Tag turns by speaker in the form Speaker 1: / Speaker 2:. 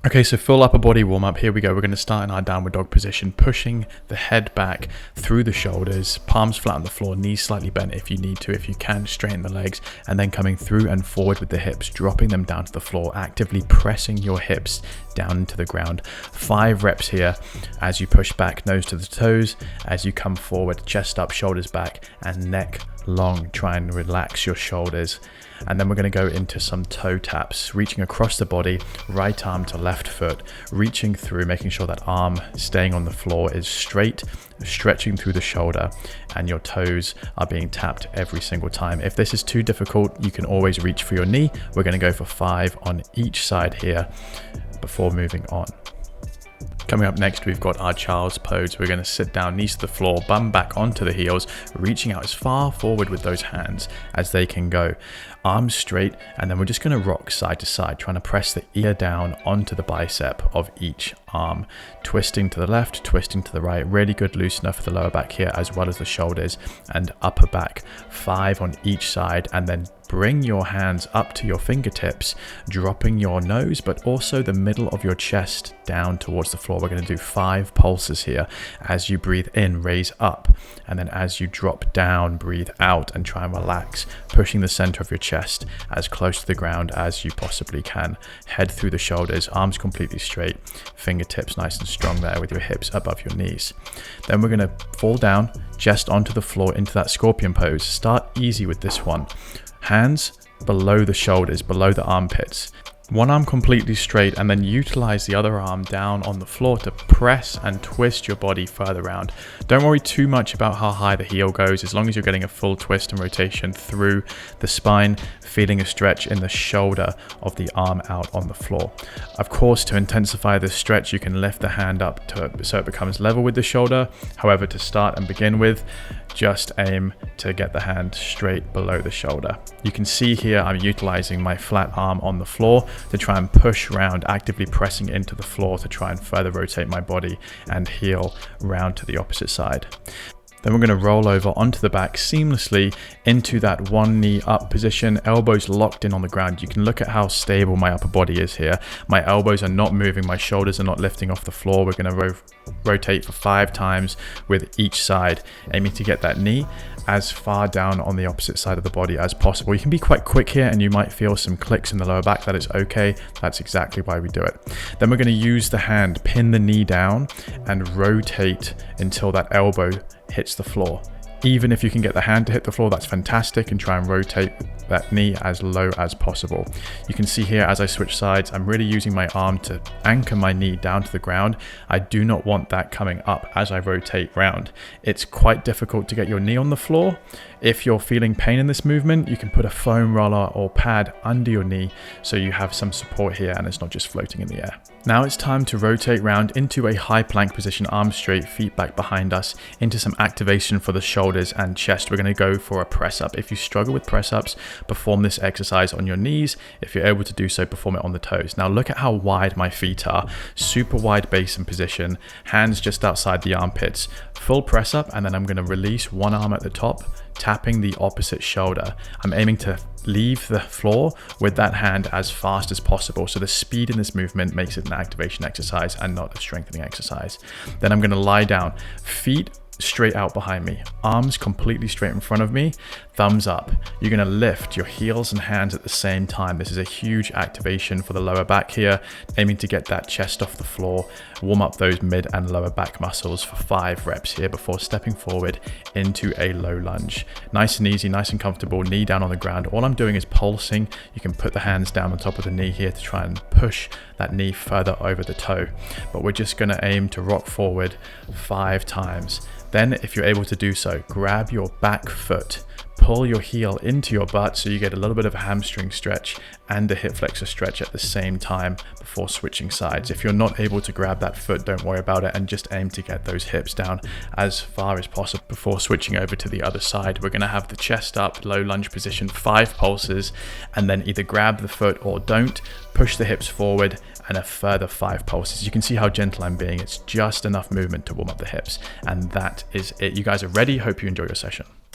Speaker 1: Okay, so full upper body warm up. Here we go. We're going to start in our downward dog position, pushing the head back through the shoulders, palms flat on the floor, knees slightly bent if you need to. If you can, straighten the legs, and then coming through and forward with the hips, dropping them down to the floor, actively pressing your hips down into the ground. 5 reps here as you push back, nose to the toes, as you come forward, chest up, shoulders back, and neck long. Try and relax your shoulders. And then we're going to go into some toe taps, reaching across the body, right arm to left foot, reaching through, making sure that arm staying on the floor is straight, stretching through the shoulder, and your toes are being tapped every single time. If this is too difficult, you can always reach for your knee. We're going to go for 5 on each side here before moving on. Coming up next, we've got our child's pose. We're going to sit down, knees to the floor, bum back onto the heels, reaching out as far forward with those hands as they can go. Arms straight, and then we're just going to rock side to side, trying to press the ear down onto the bicep of each arm. Twisting to the left, twisting to the right. Really good loosener for the lower back here, as well as the shoulders and upper back. 5 on each side, and then bring your hands up to your fingertips, dropping your nose, but also the middle of your chest down towards the floor. We're going to do 5 pulses here. As you breathe in, raise up, and then as you drop down, breathe out and try and relax, pushing the center of your chest as close to the ground as you possibly can. Head through the shoulders, arms completely straight, fingertips nice and strong there with your hips above your knees. Then we're going to fall down, chest onto the floor into that scorpion pose. Start easy with this one. Hands below the shoulders, below the armpits. One arm completely straight, and then utilize the other arm down on the floor to press and twist your body further around. Don't worry too much about how high the heel goes, as long as you're getting a full twist and rotation through the spine, feeling a stretch in the shoulder of the arm out on the floor. Of course, to intensify this stretch, you can lift the hand up so it becomes level with the shoulder. However, to start and begin with, just aim to get the hand straight below the shoulder. You can see here I'm utilizing my flat arm on the floor to try and push around, actively pressing into the floor to try and further rotate my body and heel round to the opposite side. Then we're going to roll over onto the back seamlessly into that one knee up position, elbows locked in on the ground. You can look at how stable my upper body is here. My elbows are not moving, my shoulders are not lifting off the floor. We're going to rotate for 5 times with each side, aiming to get that knee as far down on the opposite side of the body as possible. You can be quite quick here and you might feel some clicks in the lower back. That is okay. That's exactly why we do it. Then we're going to use the hand, pin the knee down and rotate until that elbow hits the floor. Even if you can get the hand to hit the floor, that's fantastic, and try and rotate that knee as low as possible. You can see here as I switch sides, I'm really using my arm to anchor my knee down to the ground. I do not want that coming up as I rotate round. It's quite difficult to get your knee on the floor. If you're feeling pain in this movement, you can put a foam roller or pad under your knee so you have some support here and it's not just floating in the air. Now it's time to rotate round into a high plank position, arms straight, feet back behind us, into some activation for the shoulders and chest. We're going to go for a press up. If you struggle with press ups, perform this exercise on your knees. If you're able to do so, perform it on the toes. Now look at how wide my feet are. Super wide base and position, hands just outside the armpits. Full press up, and then I'm going to release one arm at the top, tapping the opposite shoulder. I'm aiming to leave the floor with that hand as fast as possible. So the speed in this movement makes it an activation exercise and not a strengthening exercise. Then I'm going to lie down, feet straight out behind me, arms completely straight in front of me, thumbs up. You're going to lift your heels and hands at the same time. This is a huge activation for the lower back here, aiming to get that chest off the floor, warm up those mid and lower back muscles for 5 reps here before stepping forward into a low lunge. Nice and easy, nice and comfortable, knee down on the ground. All I'm doing is pulsing. You can put the hands down on top of the knee here to try and push that knee further over the toe. But we're just going to aim to rock forward 5 times. Then, if you're able to do so, grab your back foot, pull your heel into your butt so you get a little bit of a hamstring stretch and a hip flexor stretch at the same time before switching sides. If you're not able to grab that foot, don't worry about it and just aim to get those hips down as far as possible before switching over to the other side. We're going to have the chest up, low lunge position, 5 pulses, and then either grab the foot or don't. Push the hips forward and a further 5 pulses. You can see how gentle I'm being. It's just enough movement to warm up the hips, and that is it. You guys are ready. Hope you enjoy your session.